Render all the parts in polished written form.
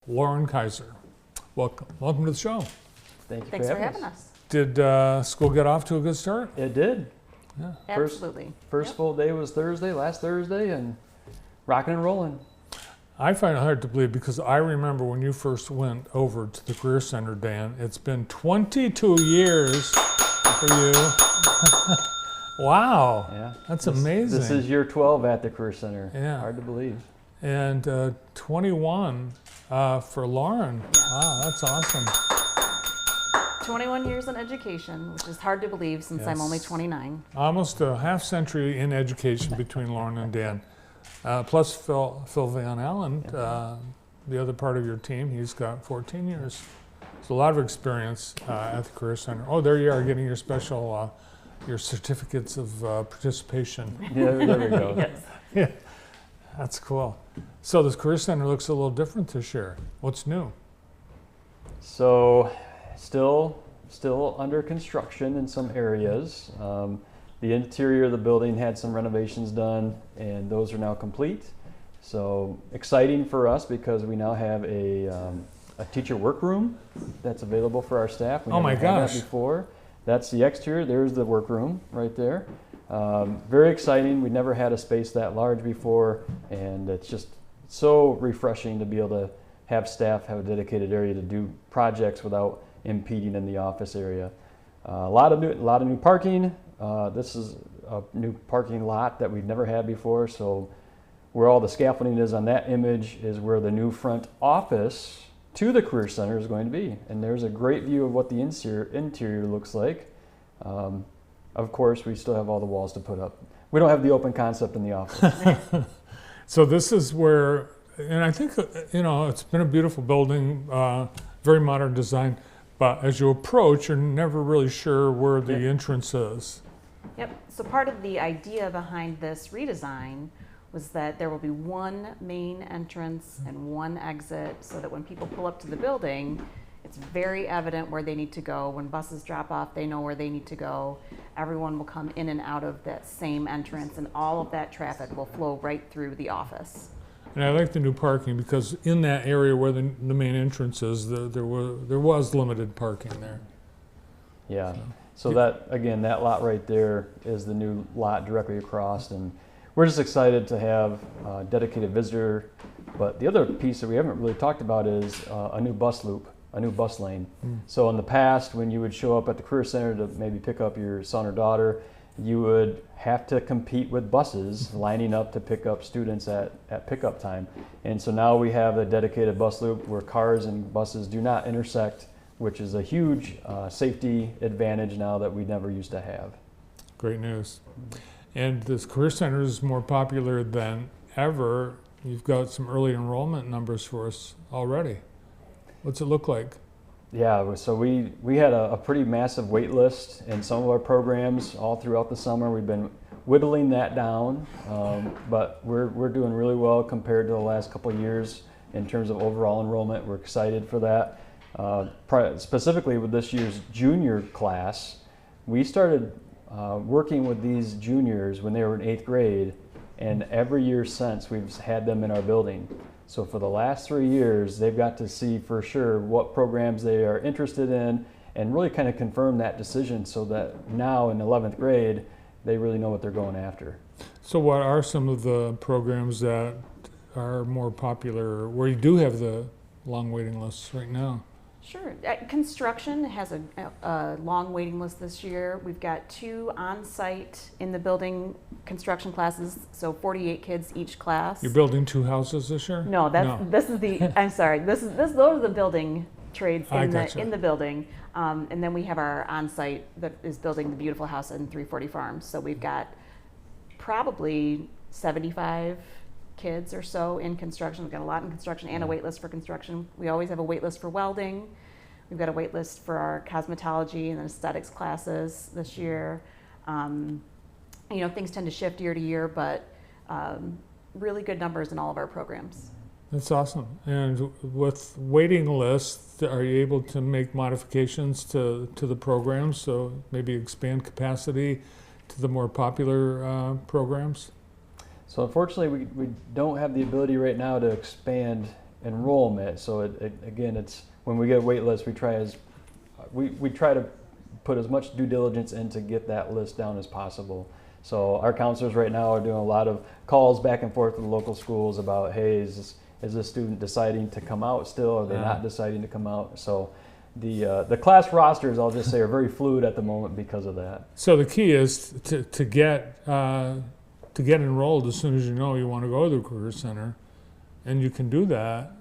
Lauren Kaiser. Welcome to the show. Thanks for having us. Did school get off to a good start? It did. Yeah. Absolutely. First full day was last Thursday, and rocking and rolling. I find it hard to believe because I remember when you first went over to the Career Center, Dan. It's been 22 years for you. Wow. Yeah. That's amazing. This is year 12 at the Career Center. Yeah. Hard to believe. And 21 for Lauren. Yes. Wow, that's awesome. 21 years in education, which is hard to believe since I'm only 29. Almost a half century in education between Lauren and Dan. Plus Phil Van Allen, the other part of your team, he's got 14 years. So a lot of experience at the Career Center. Oh, there you are getting your special, your certificates of participation. Yeah, there we go. Yes. Yeah, that's cool. So this Career Center looks a little different this year. What's new? So, still under construction in some areas. The interior of the building had some renovations done, and those are now complete. So exciting for us because we now have a teacher workroom that's available for our staff. We Oh my never had gosh. that before. That's the exterior. There's the workroom right there. Very exciting. We never had a space that large before, and it's just so refreshing to be able to have staff have a dedicated area to do projects without impeding in the office area. A lot of new parking. This is a new parking lot that we've never had before. So where all the scaffolding is on that image is where the new front office to the Career Center is going to be. And there's a great view of what the interior looks like. Of course, we still have all the walls to put up. We don't have the open concept in the office. So this is where, and I think, it's been a beautiful building, very modern design, but as you approach, you're never really sure where the entrance is. Yep. So part of the idea behind this redesign was that there will be one main entrance and one exit so that when people pull up to the building, it's very evident where they need to go. When buses drop off, they know where they need to go. Everyone will come in and out of that same entrance, and all of that traffic will flow right through the office. And I like the new parking because in that area where the main entrance is, there was limited parking there. Yeah. So that, again, that lot right there is the new lot directly across, and we're just excited to have a dedicated visitor. But the other piece that we haven't really talked about is a new bus loop, a new bus lane. So in the past, when you would show up at the Career Center to maybe pick up your son or daughter, you would have to compete with buses lining up to pick up students at pickup time. And so now we have a dedicated bus loop where cars and buses do not intersect, which is a huge safety advantage now that we never used to have. Great news. And this Career Center is more popular than ever. You've got some early enrollment numbers for us already. What's it look like? Yeah, so we had a pretty massive wait list in some of our programs all throughout the summer. We've been whittling that down, but we're doing really well compared to the last couple of years in terms of overall enrollment. We're excited for that. Specifically with this year's junior class, we started working with these juniors when they were in 8th grade, and every year since we've had them in our building. So for the last 3 years, they've got to see for sure what programs they are interested in and really kind of confirm that decision so that now in 11th grade, they really know what they're going after. So what are some of the programs that are more popular, where you do have the long waiting lists right now? Sure. Construction has a long waiting list this year. We've got 2 on-site in the building construction classes, so 48 kids each class. You're building 2 houses this year? No, this is the. I'm sorry. Those are the building trades in the building, and then we have our on-site that is building the beautiful house in 340 Farms. So we've got probably 75 kids or so in construction. We've got a lot in construction and a wait list for construction. We always have a wait list for welding. We've got a wait list for our cosmetology and aesthetics classes this year. Things tend to shift year to year, but really good numbers in all of our programs. That's awesome. And with waiting lists, are you able to make modifications to the programs, so maybe expand capacity to the more popular programs? So unfortunately, we don't have the ability right now to expand enrollment. So again, it's when we get a wait list, we try to put as much due diligence in to get that list down as possible. So our counselors right now are doing a lot of calls back and forth with the local schools about, hey, is this student deciding to come out still? Or are they not deciding to come out? So the class rosters, I'll just say, are very fluid at the moment because of that. So the key is to get enrolled as soon as you know you want to go to the Career Center, and you can do that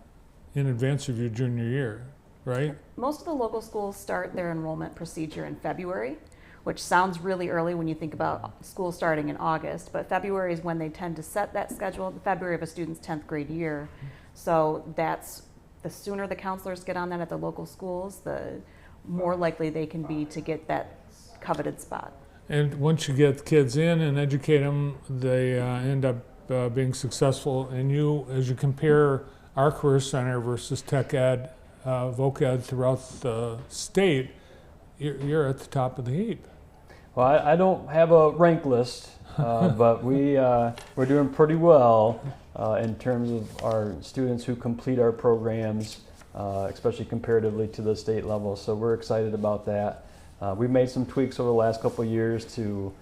in advance of your junior year, right? Most of the local schools start their enrollment procedure in February, which sounds really early when you think about school starting in August, but February is when they tend to set that schedule, the February of a student's 10th grade year. So that's, the sooner the counselors get on that at the local schools, the more likely they can be to get that coveted spot. And once you get kids in and educate them, they end up being successful. And you, as you compare our Career Center versus Tech Ed, Voc Ed throughout the state, you're at the top of the heap. Well, I don't have a rank list, but we're doing pretty well in terms of our students who complete our programs, especially comparatively to the state level. So we're excited about that. We've made some tweaks over the last couple of years to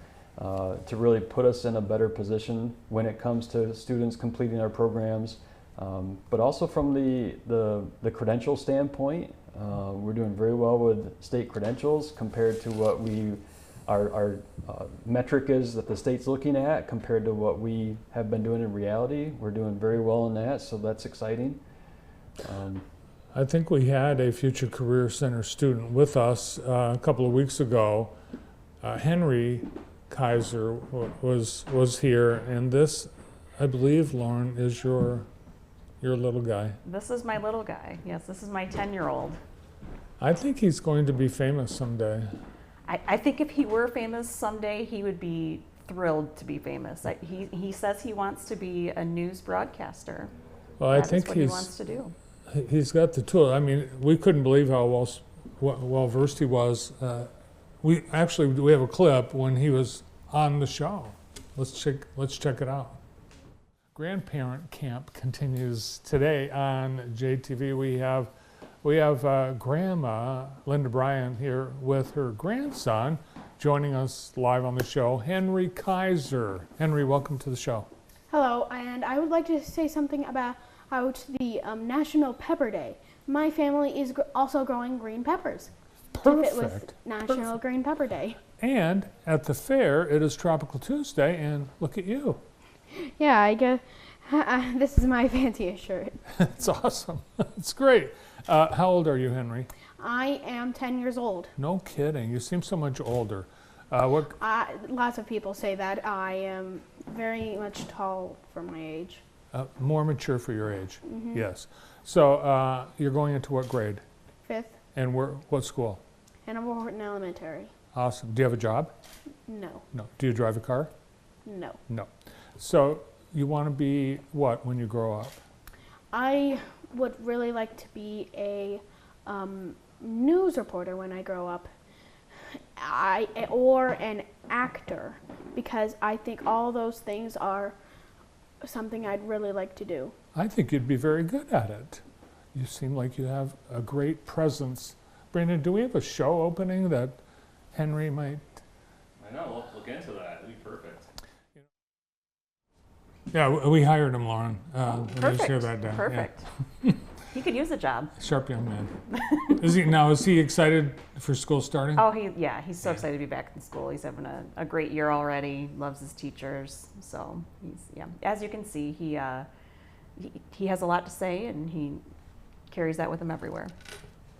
really put us in a better position when it comes to students completing our programs, but also from the credential standpoint. We're doing very well with state credentials compared to what our metric is that the state's looking at compared to what we have been doing in reality. We're doing very well in that, so that's exciting. I think we had a Future Career Center student with us a couple of weeks ago. Henry Kaiser was here, and this, I believe, Lauren, is your little guy. This is my little guy. Yes, this is my 10-year-old. I think he's going to be famous someday. I think if he were famous someday, he would be thrilled to be famous. He says he wants to be a news broadcaster. Well, I think he wants to do. He's got the tool. I mean, we couldn't believe how well versed he was. We have a clip when he was on the show. Let's check it out. Grandparent Camp continues today on JTV. We have Grandma Linda Bryan here with her grandson, joining us live on the show, Henry Kaiser. Henry, welcome to the show. Hello, and I would like to say something about the National Pepper Day. My family is also growing green peppers. Perfect. It was National Green Pepper Day. And at the fair, it is Tropical Tuesday, and look at you. Yeah, I guess this is my fanciest shirt. It's awesome. It's great. How old are you, Henry? I am 10 years old. No kidding. You seem so much older. Lots of people say that I am very much tall for my age. More mature for your age. Mm-hmm. Yes. So you're going into what grade? 5th. And what school? Hannibal Horton Elementary. Awesome. Do you have a job? No. No. Do you drive a car? No. No. So you want to be what when you grow up? I would really like to be a news reporter when I grow up, or an actor, because I think all those things are something I'd really like to do. I think you'd be very good at it. You seem like you have a great presence. Brandon, do we have a show opening that Henry might? I know, we'll look into that. It'd be perfect. Yeah, we hired him, Lauren. Perfect. Hear that down. Perfect. He could use a job. Yeah. Sharp young man. Is he excited for school starting? Oh, he's so excited to be back in school. He's having a great year already. Loves his teachers. So as you can see, he has a lot to say, and he carries that with him everywhere.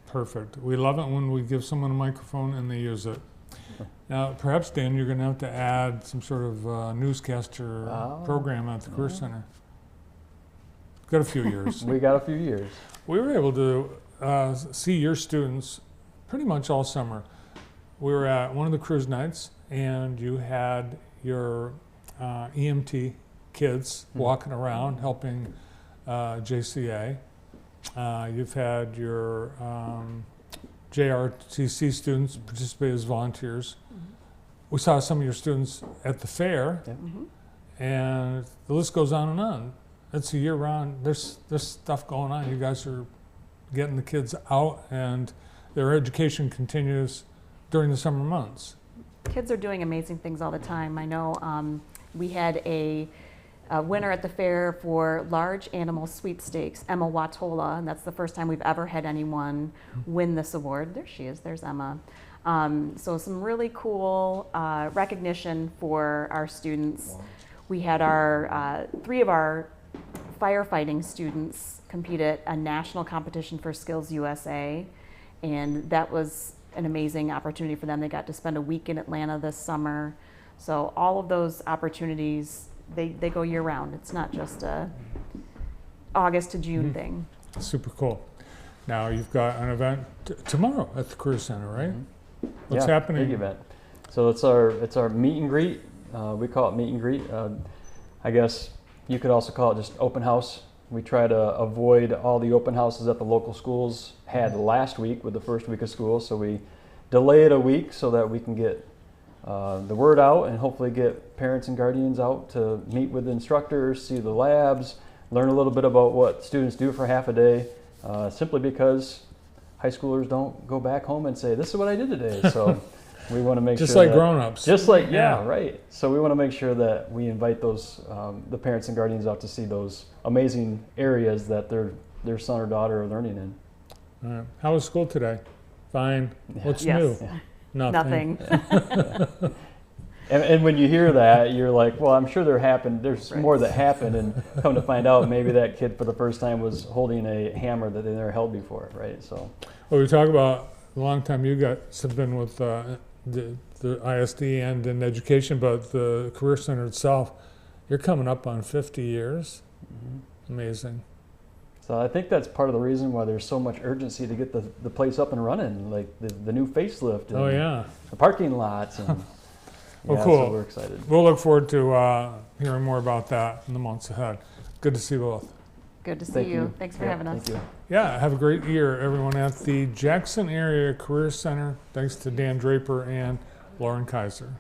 Perfect. We love it when we give someone a microphone and they use it. Now, perhaps, Dan, you're going to have to add some sort of newscaster program at the Career Center. Got a few years. We got a few years. We were able to see your students pretty much all summer. We were at one of the cruise nights, and you had your EMT kids walking around helping JCA. You've had your JRTC students participate as volunteers. We saw some of your students at the fair, Yeah. Mm-hmm. and the list goes on and on. it's a year round. There's stuff going on. You guys are getting the kids out, and their education continues during the summer months. Kids are doing amazing things all the time. I know we had a winner at the fair for large animal sweepstakes, Emma Watola, and that's the first time we've ever had anyone win this award. There she is, there's Emma. So some really cool recognition for our students. We had our 3 of our firefighting students compete at a national competition for Skills USA, and that was an amazing opportunity for them. They got to spend a week in Atlanta this summer. So all of those opportunities, they go year round. It's not just a August to June thing. Super cool. Now you've got an event tomorrow at the Career Center, right? What's Yeah, happening? Big event. So it's our meet and greet. We call it meet and greet. I guess you could also call it just open house. We try to avoid all the open houses that the local schools had last week with the first week of school. So we delay it a week so that we can get the word out and hopefully get parents and guardians out to meet with instructors, see the labs, learn a little bit about what students do for half a day, simply because high schoolers don't go back home and say, this is what I did today. So we want to make Just sure like that, grown-ups. just like, Yeah. yeah, right. So we want to make sure that we invite those, the parents and guardians out to see those amazing areas that their son or daughter are learning in. All right. How was school today? Fine. What's Yes. new? Nothing. And when you hear that, you're like, well, I'm sure there's Right. more that happened, and come to find out, maybe that kid for the first time was holding a hammer that they never held before, right? So, Well, we talk about the long time you guys have been with the ISD and in education, but the Career Center itself, you're coming up on 50 years. Amazing. so I think that's part of the reason why there's so much urgency to get the place up and running, like the new facelift and Oh, yeah. the parking lots. And, Well, yeah, cool. So we're excited. We'll look forward to hearing more about that in the months ahead. Good to see you both. Good to see Thank you. Thanks for Yeah, having us. Thank you. Yeah, have a great year, everyone at the Jackson Area Career Center. Thanks to Dan Draper and Lauren Kaiser.